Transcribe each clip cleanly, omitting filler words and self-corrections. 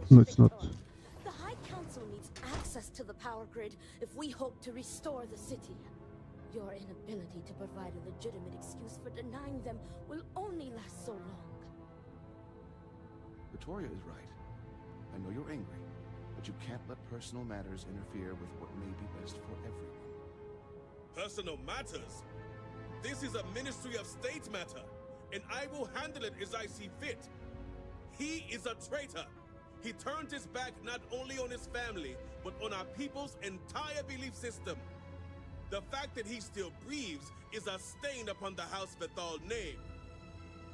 No, it's not. The High Council needs access to the power grid if we hope to restore the city. Your inability to provide a legitimate excuse for denying them will only last so long. Victoria is right. I know you're angry, but you can't let personal matters interfere with what may be best for everyone. Personal matters? This is a Ministry of State matter, and I will handle it as I see fit. He is a traitor. He turned his back not only on his family, but on our people's entire belief system. The fact that he still breathes is a stain upon the House Vethal name.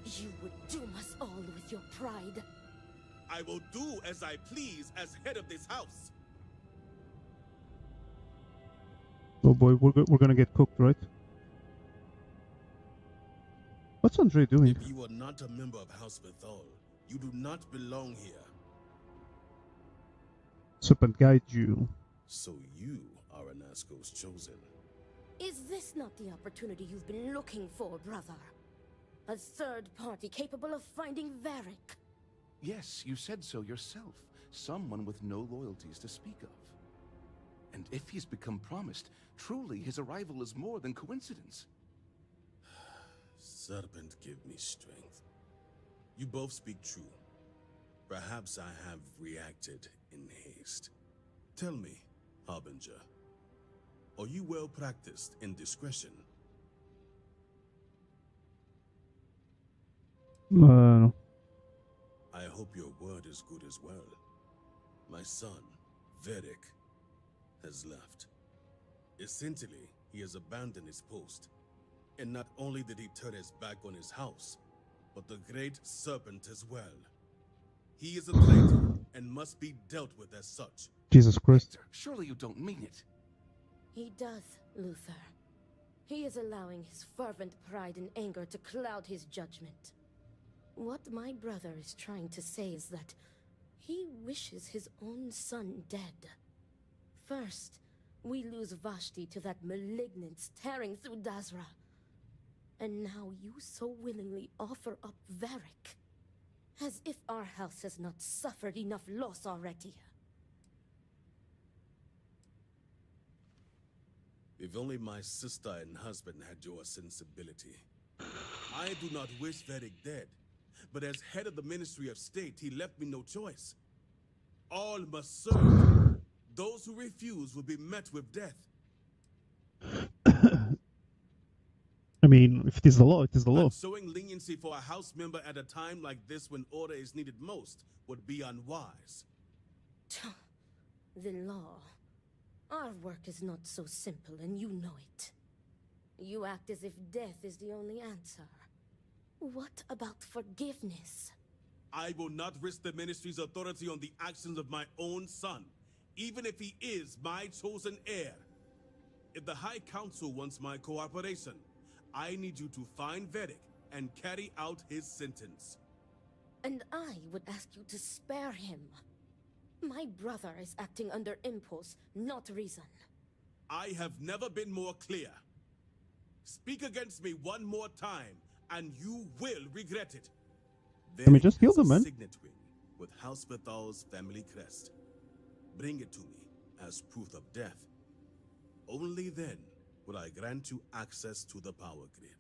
You would doom us all with your pride. I will do as I please as head of this house. Oh boy, we're gonna get cooked, right? What's Andre doing? If you are not a member of House Vethal, you do not belong here. Serpent guide you. So you are Anasco's chosen. Is this not the opportunity you've been looking for, brother? A third party capable of finding Varric? Yes, you said so yourself. Someone with no loyalties to speak of. And if he's become promised, truly his arrival is more than coincidence. Serpent, give me strength. You both speak true. Perhaps I have reacted in haste. Tell me, Harbinger, are you well practiced in discretion? I hope your word is good as well. My son, Varric, has left. Essentially, he has abandoned his post. And not only did he turn his back on his house, but the great serpent as well. He is a traitor and must be dealt with as such. Jesus Christ. Victor, surely you don't mean it. He does, Luther. He is allowing his fervent pride and anger to cloud his judgment. What my brother is trying to say is that he wishes his own son dead. First, we lose Vashti to that malignance tearing through Dazra. And now you so willingly offer up Varric. As if our house has not suffered enough loss already. If only my sister and husband had your sensibility. I do not wish Varric dead, but as head of the Ministry of State, he left me no choice. All must serve. Those who refuse will be met with death. I mean, if it is the law, it is the law. Showing leniency for a house member at a time like this when order is needed most would be unwise. The law. Our work is not so simple, and you know it. You act as if death is the only answer. What about forgiveness? I will not risk the Ministry's authority on the actions of my own son, even if he is my chosen heir. If the High Council wants my cooperation, I need you to find Varric and carry out his sentence. And I would ask you to spare him. My brother is acting under impulse, not reason. I have never been more clear. Speak against me one more time, and you will regret it. Let me just heal them, man. Signet ring with House Bethal's family crest. Bring it to me as proof of death. Only then will I grant you access to the power grid.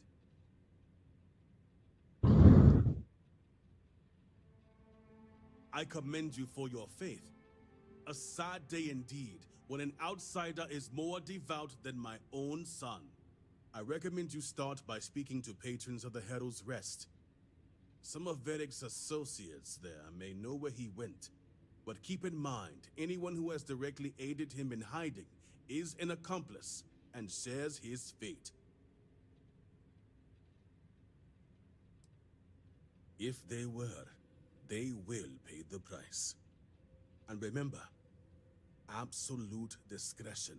I commend you for your faith. A sad day indeed, when an outsider is more devout than my own son. I recommend you start by speaking to patrons of the Herald's Rest. Some of Varric's associates there may know where he went, but keep in mind, anyone who has directly aided him in hiding is an accomplice and shares his fate. If they were, they will pay the price. And remember, absolute discretion.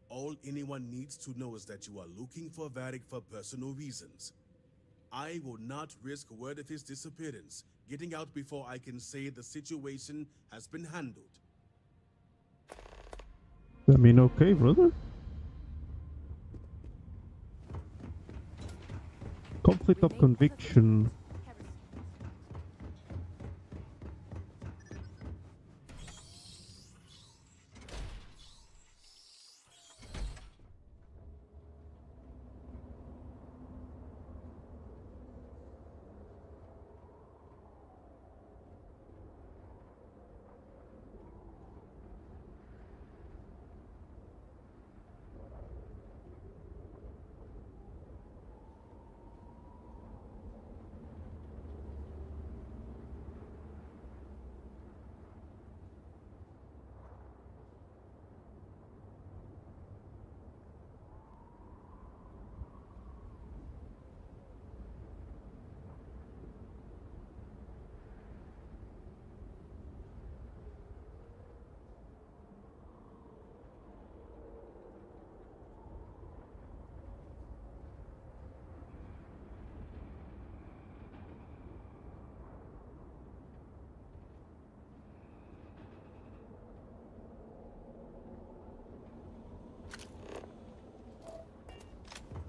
All anyone needs to know is that you are looking for Varric for personal reasons. I will not risk word of his disappearance getting out before I can say the situation has been handled. I mean, okay, brother. Conflict of conviction.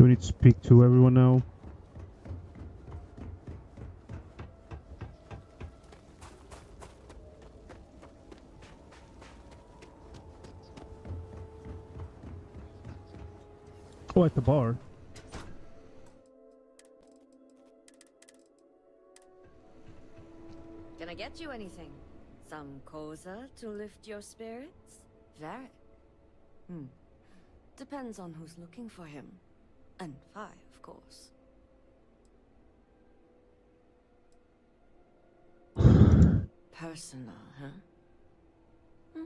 Do we need to speak to everyone now? Oh, at the bar. Can I get you anything? Some cosa to lift your spirits? Very. Depends on who's looking for him. And Vi, of course. Personal, huh?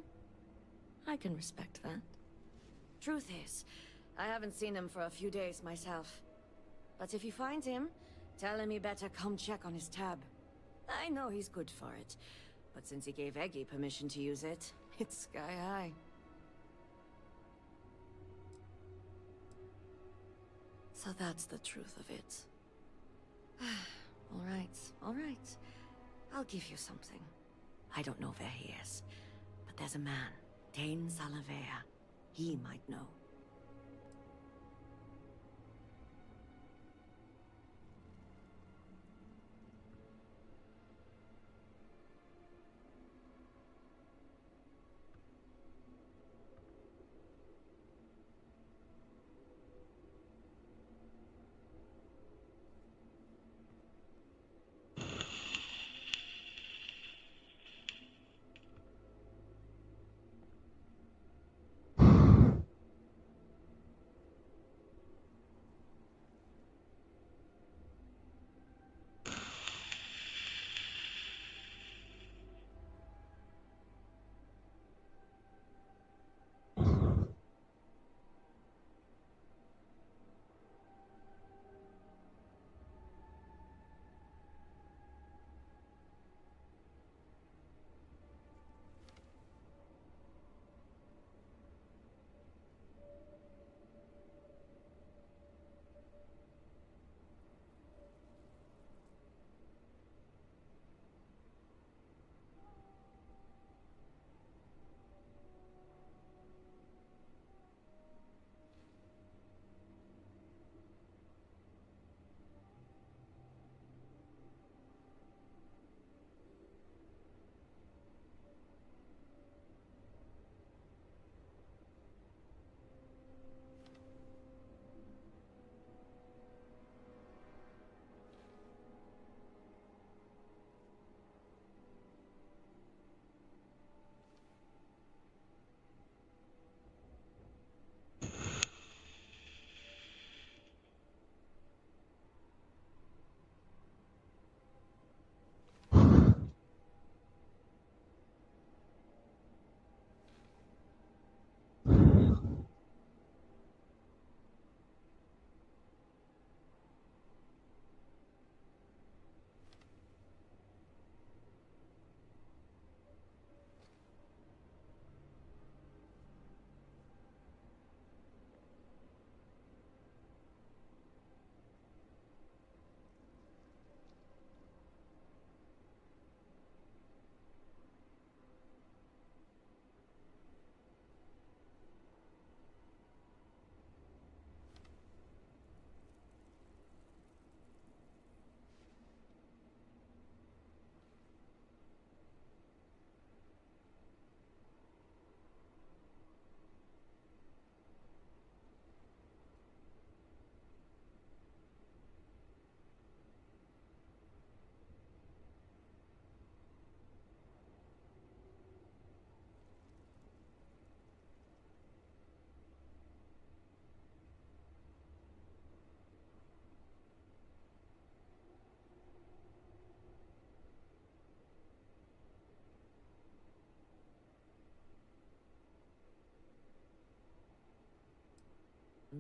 I can respect that. Truth is, I haven't seen him for a few days myself. But if you find him, tell him he better come check on his tab. I know he's good for it, but since he gave Eggy permission to use it, it's sky high. So that's the truth of it. All right. I'll give you something. I don't know where he is, but there's a man, Dane Salavea. He might know.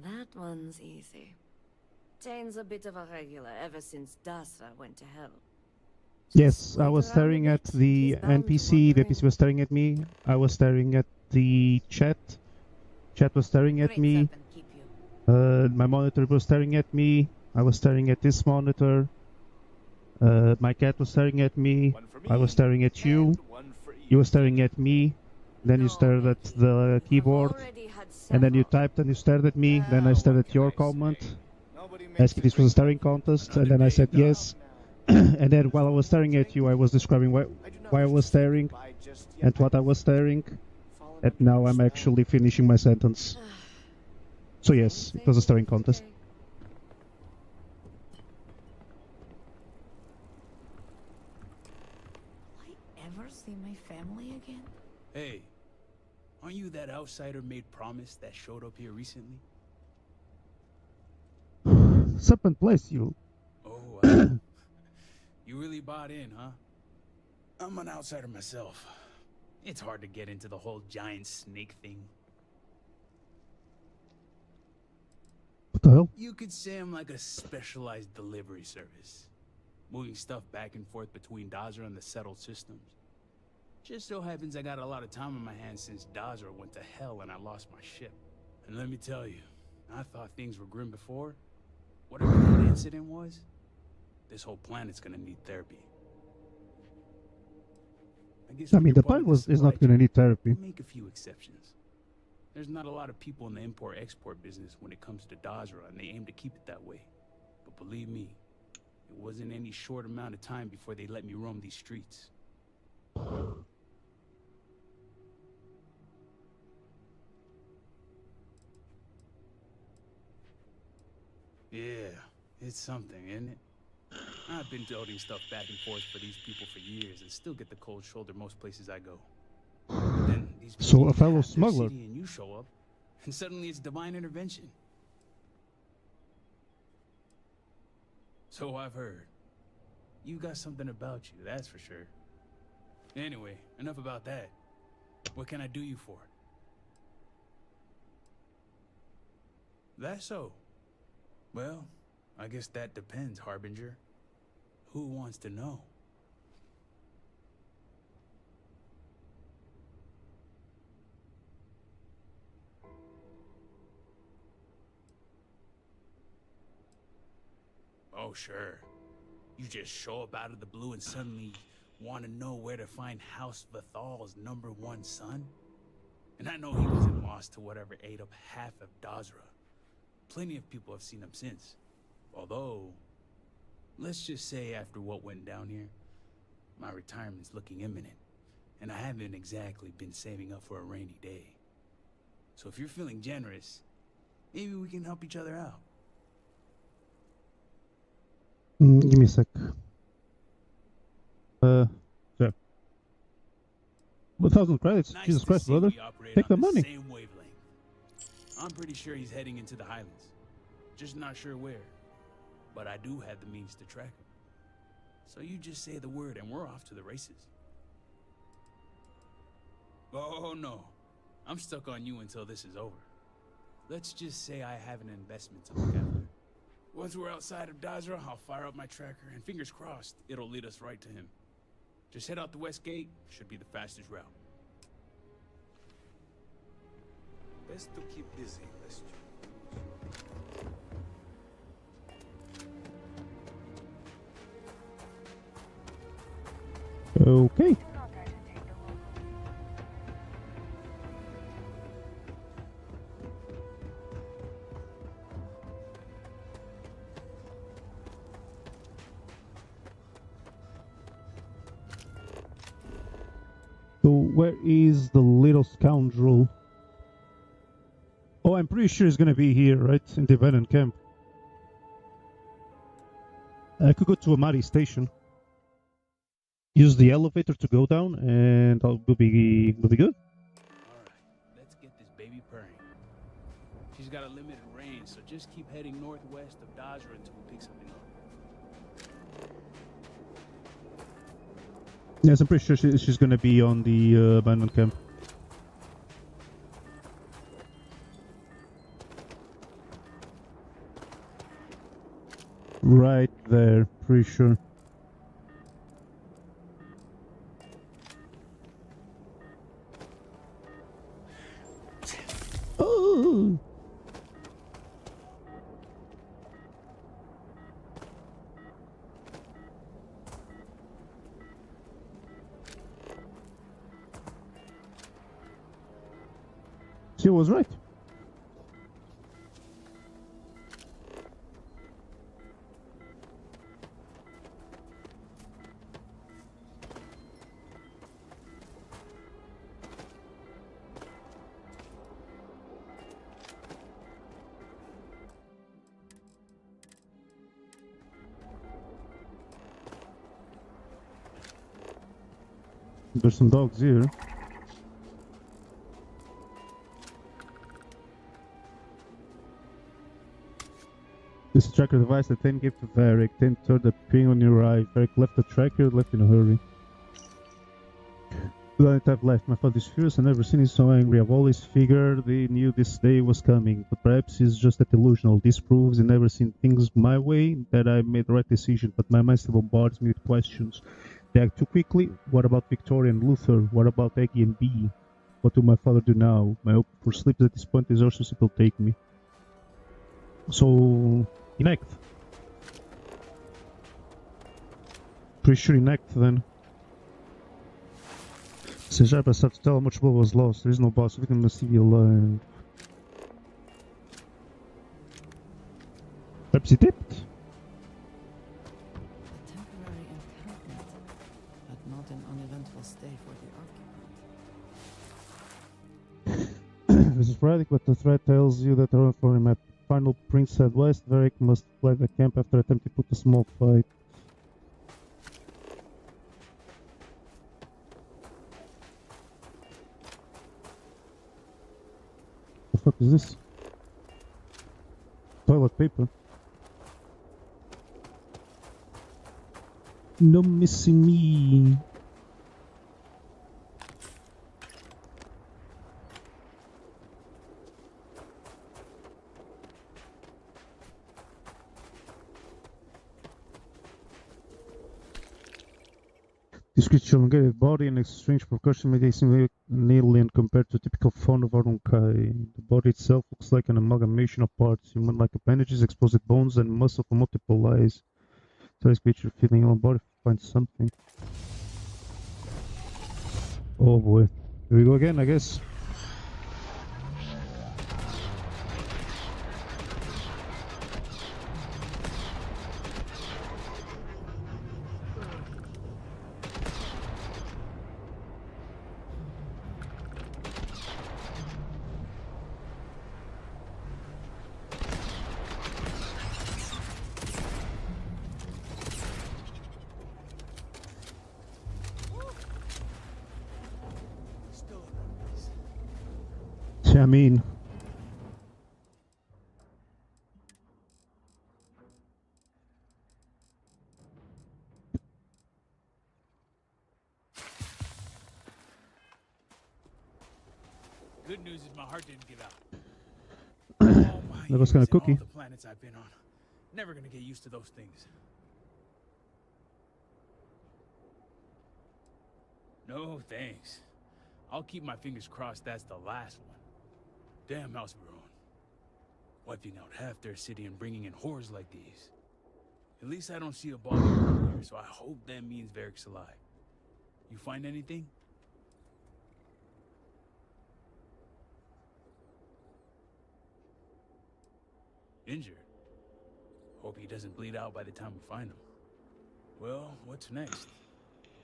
That one's easy. Dane's a bit of a regular ever since Dasra went to hell. Yes, I wait was around a staring at bit, the he's bound to NPC, wander the in. NPC was staring at me, I was staring at the chat was staring at Great me, serpent keep you. my monitor was staring at me, I was staring at this monitor, my cat was staring at me, I was staring at you, you were staring at me, then you No, stared at Eggy. the I've keyboard, already had and then you several. typed and you stared at me, then I stared What at can your I comment, say? asked if this was a staring contest, and then I said yes. And then while I was staring at you, I was describing why I was staring and what I was staring. And now I'm actually finishing my sentence. So yes, it was a staring contest. Will I ever see my family again? Hey, aren't you that outsider made promise that showed up here recently? Serpent bless you. Oh, you really bought in, huh? I'm an outsider myself. It's hard to get into the whole giant snake thing. What the hell? You could say I'm like a specialized delivery service, moving stuff back and forth between Dazra and the settled systems. Just so happens I got a lot of time on my hands since Dazra went to hell and I lost my ship. And let me tell you, I thought things were grim before. Whatever that incident was, this whole planet's gonna need therapy. I mean, the planet is not gonna need therapy. Make a few exceptions. There's not a lot of people in the import-export business when it comes to Dazra, and they aim to keep it that way. But believe me, it wasn't any short amount of time before they let me roam these streets. Yeah, it's something, isn't it? I've been toting stuff back and forth for these people for years and still get the cold shoulder most places I go. But then these So people a fellow have their smuggler. city and you show up, and suddenly it's divine intervention. So I've heard. You got something about you, that's for sure. Anyway, enough about that. What can I do you for? That's so. Well, I guess that depends, Harbinger. Who wants to know? Oh, sure. You just show up out of the blue and suddenly want to know where to find House Vathal's #1 son? And I know he wasn't lost to whatever ate up half of Dazra. Plenty of people have seen him since. Although, let's just say after what went down here, my retirement's looking imminent. And I haven't exactly been saving up for a rainy day. So if you're feeling generous, maybe we can help each other out. Give me a sec. Yeah. 1,000 credits? Nice Jesus to Christ, see brother. we operate Take on the money. Same wavelength. I'm pretty sure he's heading into the Highlands. Just not sure where. But I do have the means to track him. So you just say the word and we're off to the races. Oh no. I'm stuck on you until this is over. Let's just say I have an investment to look after. Once we're outside of Dazra, I'll fire up my tracker, and fingers crossed, it'll lead us right to him. Just head out the west gate, should be the fastest route. Best to keep busy, lest Okay. So where is the little scoundrel? Oh, I'm pretty sure he's gonna be here, right? In the abandoned camp. I could go to Amari station. Use the elevator to go down, and we'll be good. Alright, let's get this baby purring. She's got a limited range, so just keep heading northwest of Dazra until we pick something up. Yes, I'm pretty sure she's gonna be on the abandoned camp. Right there, pretty sure. Oh! She was right. There's some dogs here. This is a tracker device that then gave to Varric, then turned the ping on your eye. Varric left the tracker, left in a hurry. Don't have left. My father is furious. I've never seen him so angry. I've always figured he knew this day was coming, but perhaps he's just that delusional. This proves he never seen things my way, that I made the right decision, but my mind still bombards me with questions. They act too quickly? What about Victoria and Luther? What about Eggy and Bee? What will my father do now? My hope for sleep at this point is also will take me. So, inact. Pretty sure inact then. Since I start to tell how much blood was lost, there is no boss, we can must be alive. Perhaps he dipped? A temporary encampment, but not an uneventful stay for the occupant. This is sporadic, but the threat tells you that around for him at final Prince said west, Varric must fly the camp after attempting to put a small fight. The fuck is this? Toilet paper. No missing me. This creature's elongated body and its strange percussion made it seem an alien compared to a typical fauna of Arunkai. The body itself looks like an amalgamation of parts, human-like appendages, exposed bones, and muscle from multiple eyes. So this creature feeling on body finds something. Oh boy. Here we go again, I guess. I mean, Good news is my heart didn't give out. Oh my that was kind of years and cookie. all the planets I've been on. Never gonna get used to those things. No thanks. I'll keep my fingers crossed that's the last one. Damn House Baron. Wiping out half their city and bringing in horrors like these. At least I don't see a body around here, so I hope that means Varric's alive. You find anything? Injured? Hope he doesn't bleed out by the time we find him. Well, what's next?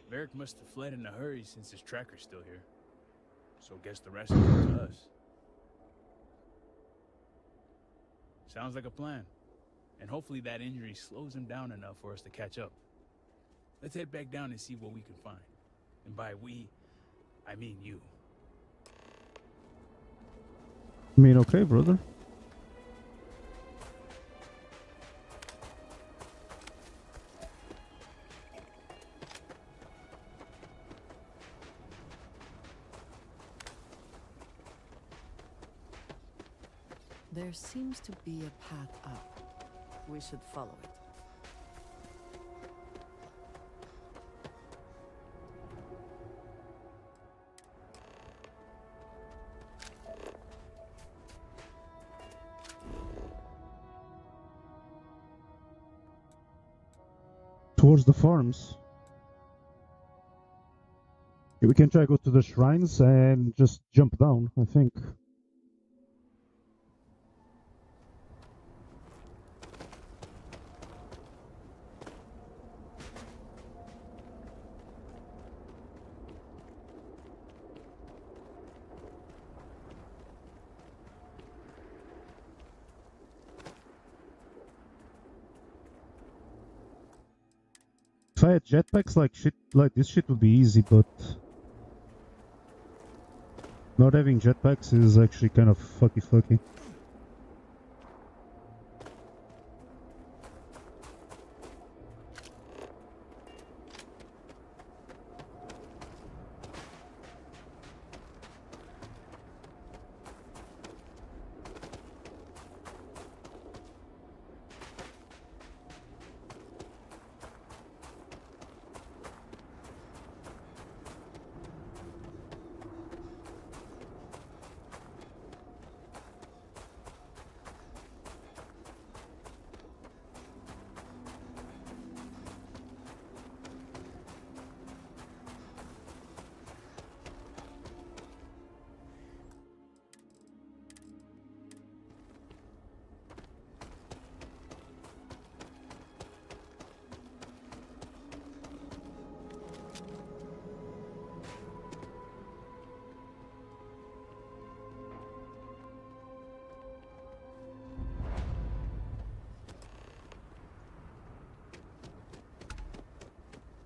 Varric must have fled in a hurry since his tracker's still here. So guess the rest is up to us. Sounds like a plan. And hopefully that injury slows him down enough for us to catch up. Let's head back down and see what we can find. And by we, I mean you. I mean, okay, brother. There seems to be a path up. We should follow it. Towards the farms. Okay, we can try to go to the shrines and just jump down, I think. If I had jetpacks like shit, like this shit would be easy, but Not having jetpacks is actually kind of fucky.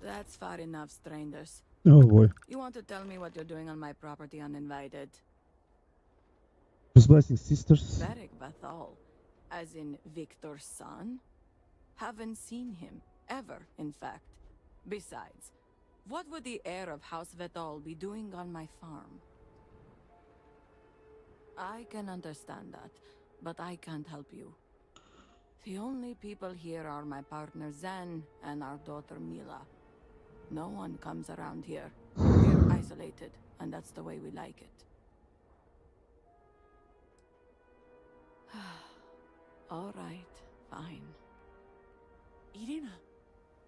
That's far enough, strangers. Oh boy. You want to tell me what you're doing on my property uninvited? Just blessing sisters. Varric Vathal, as in Victor's son? Haven't seen him, ever, in fact. Besides, what would the heir of House Vathal be doing on my farm? I can understand that, but I can't help you. The only people here are my partner Zen and our daughter Mila. No one comes around here. We're isolated, and that's the way we like it. All right, fine. Irina,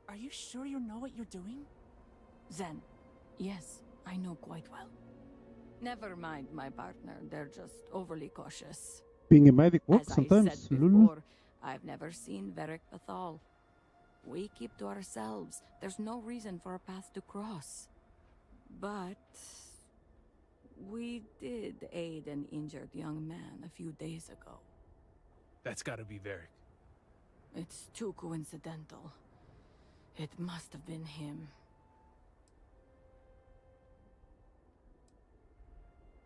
are you sure you know what you're doing? Zen, yes, I know quite well. Never mind my partner, they're just overly cautious. Being a medic works As sometimes. I said before, I've never seen Varric Vathal. We keep to ourselves. There's no reason for a path to cross. But we did aid an injured young man a few days ago. That's gotta be Varric. It's too coincidental. It must have been him.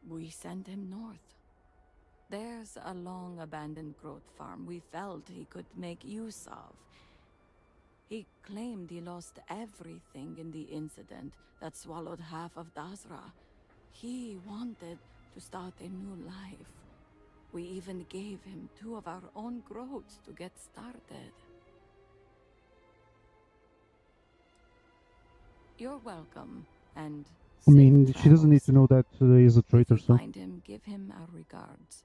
We sent him north. There's a long-abandoned growth farm we felt he could make use of. He claimed he lost everything in the incident that swallowed half of Dazra. He wanted to start a new life. We even gave him 2 of our own growths to get started. You're welcome, and I mean, safe she doesn't need to travels. know that he's a traitor, If you so. find him, give him our regards.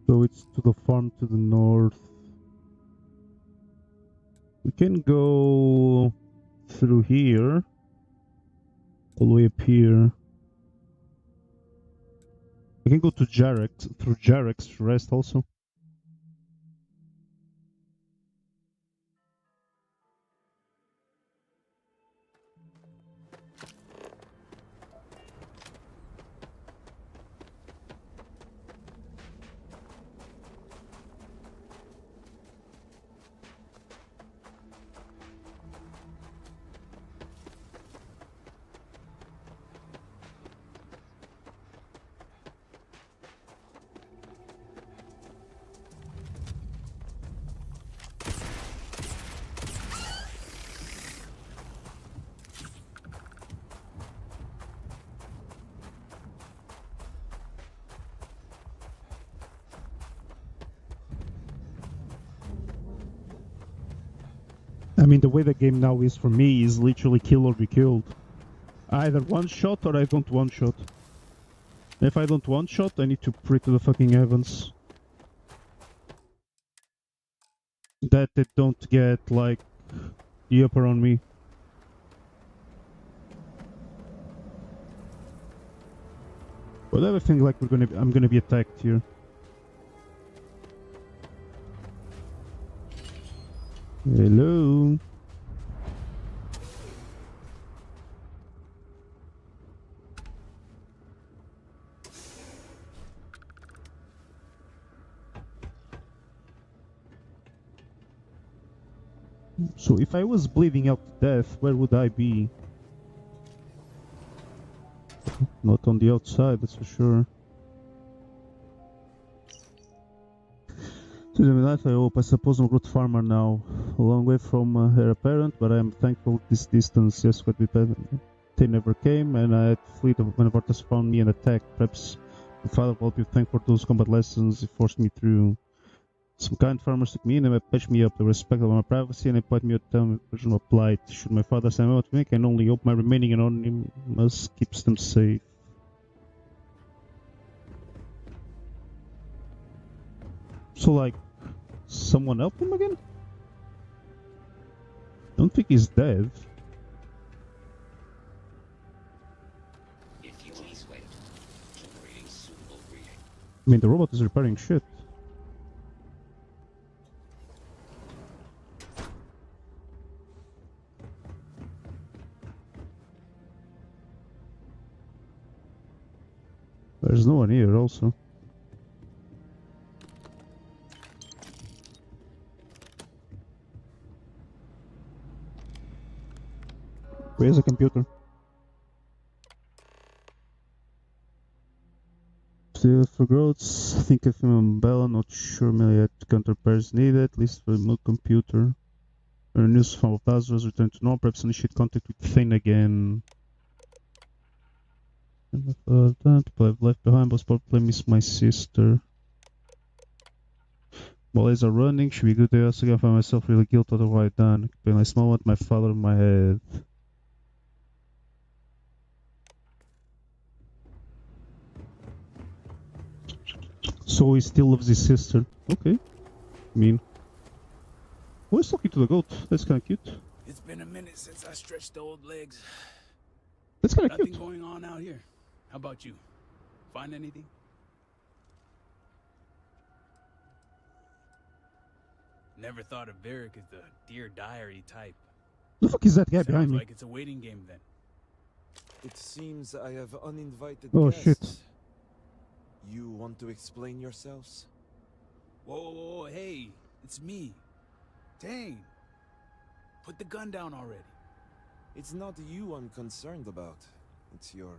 So it's to the farm to the north. We can go through here. All the way up here. I can go to Jarek, through Jarek's rest also. I mean, the way the game now is for me is literally kill or be killed. Either one shot or I don't one shot. If I don't one shot, I need to pray to the fucking heavens that they don't get, like, the upper on me. But I have a feeling like I'm gonna be attacked here. Hello. So if I was bleeding out to death, where would I be? Not on the outside, that's for sure. To the life I hope. I suppose I'm a good farmer now. A long way from her parent, but I am thankful this distance. Yes, could be better. They never came, and I had to flee when Vartas found me and attacked. Perhaps my father will be thankful for those combat lessons he forced me through. Some kind farmers took me in and patched me up. They respected my privacy and they put me on version of plight. Should my father send me out to me, I can only hope my remaining anonymous keeps them safe. So, like, someone help him again? Don't think he's dead. I mean, the robot is repairing shit. There's no one here, also. Where's the computer? Still for growths. I think if I'm Bella, not sure maybe I had counter repairs needed, at least for the computer. News from Lazarus returned to normal, perhaps initiate contact with Thane again. People I've left behind, but probably miss my sister. While eyes are running, should be a good day. Also, I find myself really guilty of what I've done. When I smile at my father in my head. So he still loves his sister. Okay. I mean, who is talking to the goat? That's kind of cute. It's been a minute since I stretched the old legs. That's kind of cute. Nothing going on out here. How about you? Find anything? Never thought of Varric as the Dear Diary type. The fuck is that guy Sounds behind me? like it's a waiting game then. It seems I have uninvited Oh, guests. shit. You want to explain yourselves? Whoa, hey, it's me. Dang. Put the gun down already. It's not you I'm concerned about. It's your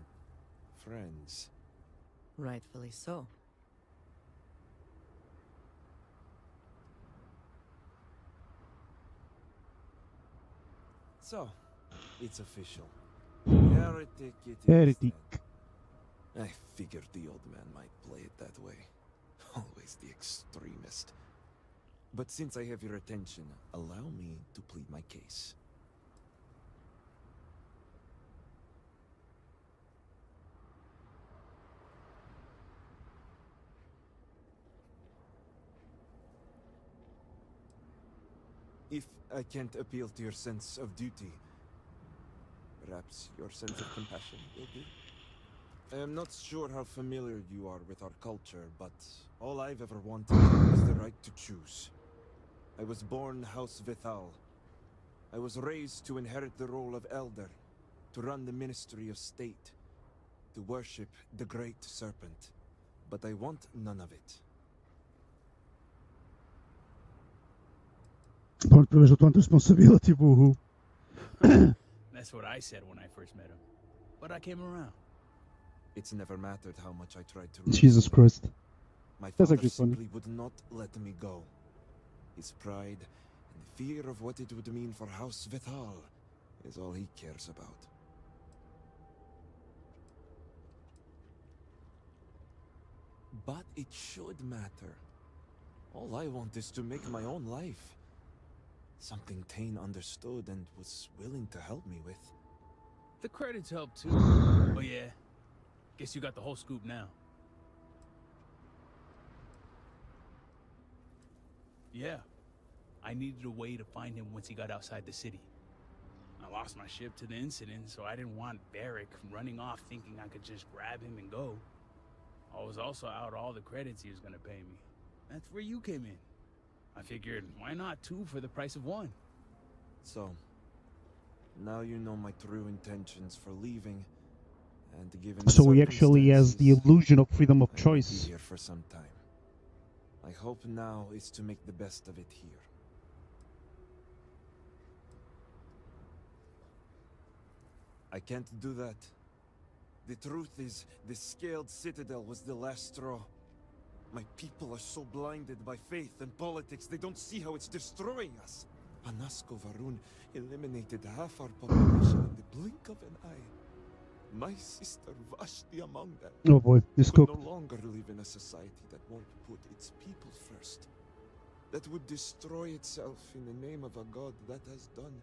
friends. Rightfully so. So, it's official. Heretic it is. Heretic. then. I figured the old man might play it that way. Always the extremist. But since I have your attention, allow me to plead my case. If I can't appeal to your sense of duty, perhaps your sense of compassion will do. I am not sure how familiar you are with our culture, but all I've ever wanted is the right to choose. I was born House Vithal. I was raised to inherit the role of elder, to run the Ministry of State, to worship the Great Serpent. But I want none of it. Don't want responsibility, boohoo. That's what I said when I first met him. But I came around. It's never mattered how much I tried to reason Jesus with him. Christ. My That's father actually funny. simply would not let me go. His pride and fear of what it would mean for House Vithal is all he cares about. But it should matter. All I want is to make my own life. Something Tane understood and was willing to help me with. The credits help too. Oh yeah. Guess you got the whole scoop now. Yeah. I needed a way to find him once he got outside the city. I lost my ship to the incident, so I didn't want Varric running off thinking I could just grab him and go. I was also out all the credits he was gonna pay me. That's where you came in. I figured, why not two for the price of one? So, now you know my true intentions for leaving, and given the So he actually has the circumstances, illusion of freedom of I won't choice. be here for some time. I hope now is to make the best of it here. I can't do that. The truth is, the scaled citadel was the last straw. My people are so blinded by faith and politics, they don't see how it's destroying us. Panasko Varun eliminated half our population in the blink of an eye. My sister Vashti among them. Oh boy, this could cooked. no longer live in a society that won't put its people first. That would destroy itself in the name of a god that has done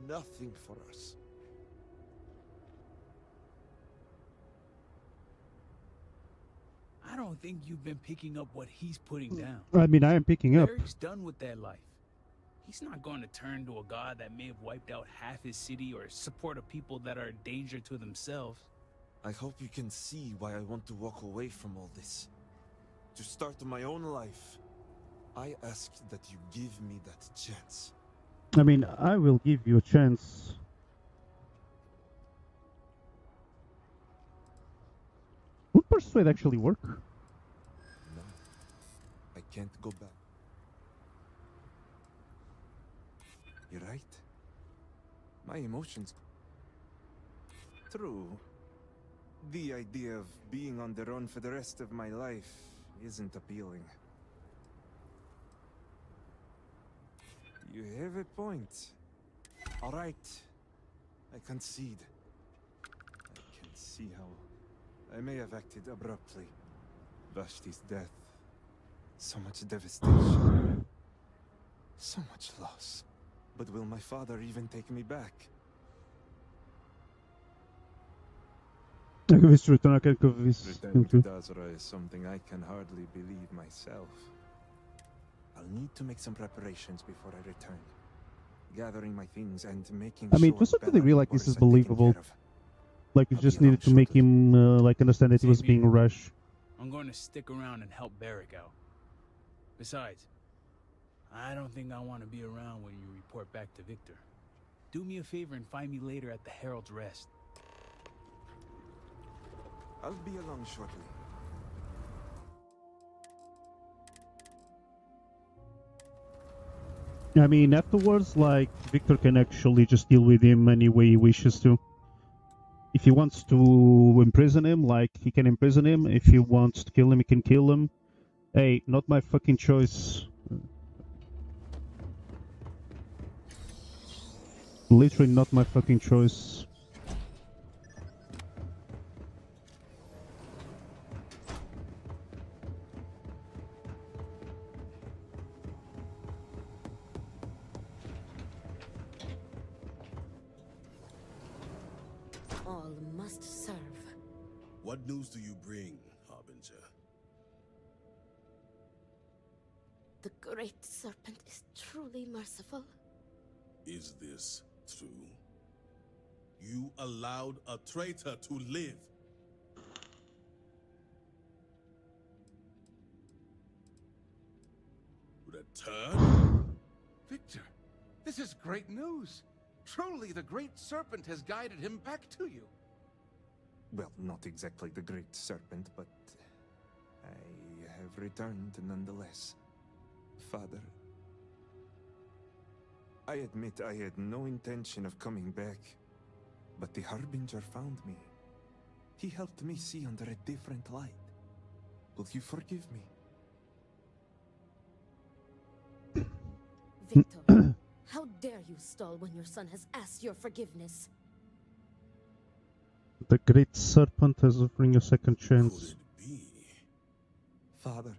nothing for us. I don't think you've been picking up what he's putting down. I mean, I am picking up. Eric's done with that life. He's not going to turn to a god that may have wiped out half his city or support a people that are a danger to themselves. I hope you can see why I want to walk away from all this. To start my own life. I ask that you give me that chance. I mean, I will give you a chance. Would persuade actually work? No, I can't go back. You're right. My emotions. True. The idea of being on their own for the rest of my life isn't appealing. You have a point. All right. I concede. I can see how I may have acted abruptly. Vashti's death. So much devastation. So much loss. But will my father even take me back? Return to Returning to Dazra is something I can hardly believe myself. I'll need to make some preparations before I return. Gathering my things and making I mean, sure to a certain degree, like, this is Boris are taken believable. care of. Like, you I'll just be along needed to make shortly. him, like, understand that it was Same being here. rushed. I'm going to stick around and help Barrick out. Besides, I don't think I want to be around when you report back to Victor. Do me a favor and find me later at the Herald's Rest. I'll be along shortly. I mean, afterwards, like, Victor can actually just deal with him any way he wishes to. If he wants to imprison him, like, he can imprison him. If he wants to kill him, he can kill him. Hey, not my fucking choice. Literally not my fucking choice. All must serve. What news do you bring, Harbinger? The great serpent is truly merciful. Is this true? You allowed a traitor to live. Return? Victor, this is great news. Truly, the Great Serpent has guided him back to you. Well, not exactly the Great Serpent, but I have returned nonetheless. Father, I admit I had no intention of coming back, but the Harbinger found me. He helped me see under a different light. Will you forgive me? Victor, how dare you stall when your son has asked your forgiveness? The Great Serpent is offering a second Could chance. it be? Father,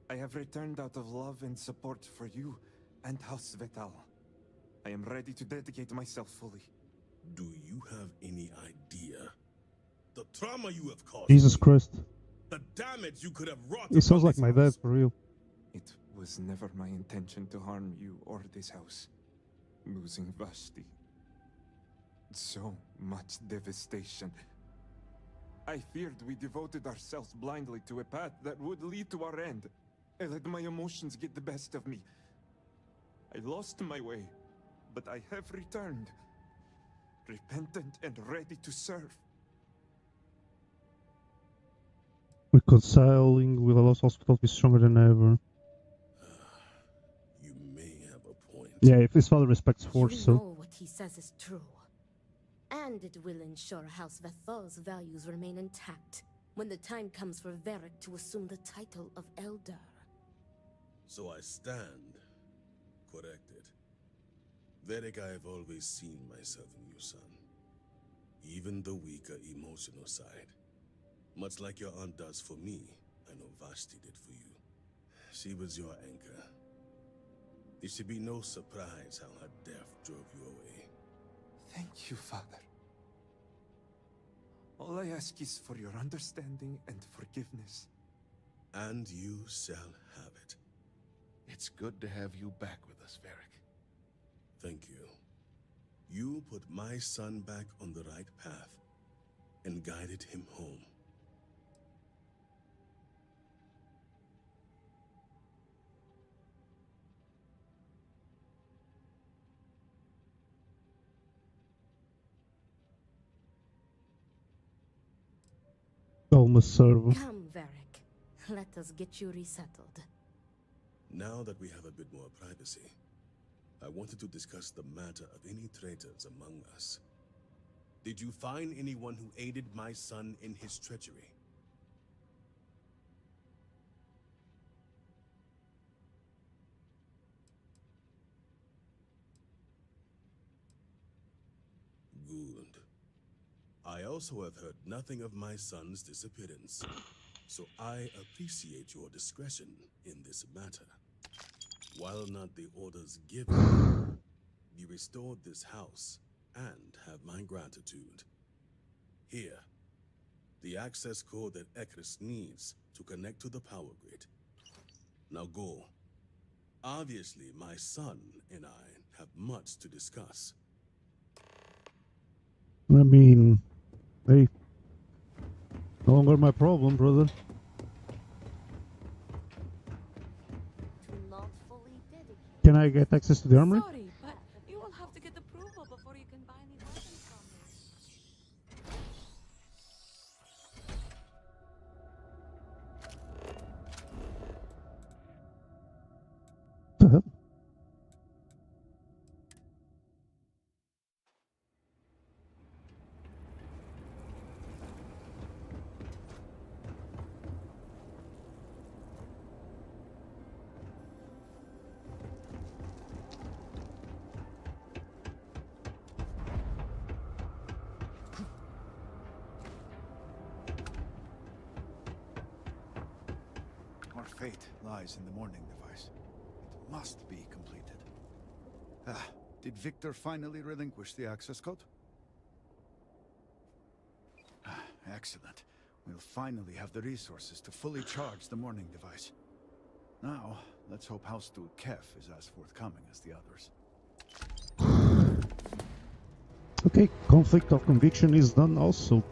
I have returned out of love and support for you and House Vetal. I am ready to dedicate myself fully. Do you have any idea the trauma you have caused? Jesus me? Christ. The damage you could have wrought. It sounds upon like this my dad, house. for real. It was never my intention to harm you or this house. Losing Vashti. So much devastation. I feared we devoted ourselves blindly to a path that would lead to our end. I let my emotions get the best of me. I lost my way, but I have returned. Repentant and ready to serve. Reconciling with a lost hospital is stronger than ever. You may have a point. Yeah, if his father respects force, You so. know what he says is true. And it will ensure House Vathal's values remain intact when the time comes for Varric to assume the title of Elder. So I stand corrected. Varric, I have always seen myself in you, son. Even the weaker emotional side. Much like your aunt does for me, I know Vashti did for you. She was your anchor. It should be no surprise how her death drove you away. Thank you, Father. All I ask is for your understanding and forgiveness. And you shall have it. It's good to have you back with us, Varric. Thank you. You put my son back on the right path and guided him home. Almost server. Come, Varric. Let us get you resettled. Now that we have a bit more privacy, I wanted to discuss the matter of any traitors among us. Did you find anyone who aided my son in his treachery? Good. I also have heard nothing of my son's disappearance, so I appreciate your discretion in this matter. While not the orders given, you restored this house and have my gratitude. Here, the access code that Ekris needs to connect to the power grid. Now go. Obviously, my son and I have much to discuss. I mean, hey, no longer my problem, brother. To not fully dedicate. Can I get access to the armory? Sorry, but you will have to get approval before you can buy any weapons from me. The hell? Our fate lies in the mourning device. It must be completed. Ah, did Victor finally relinquish the access code? Ah, excellent. We'll finally have the resources to fully charge the mourning device. Now, let's hope House Steward Kef is as forthcoming as the others. Okay, conflict of conviction is done also.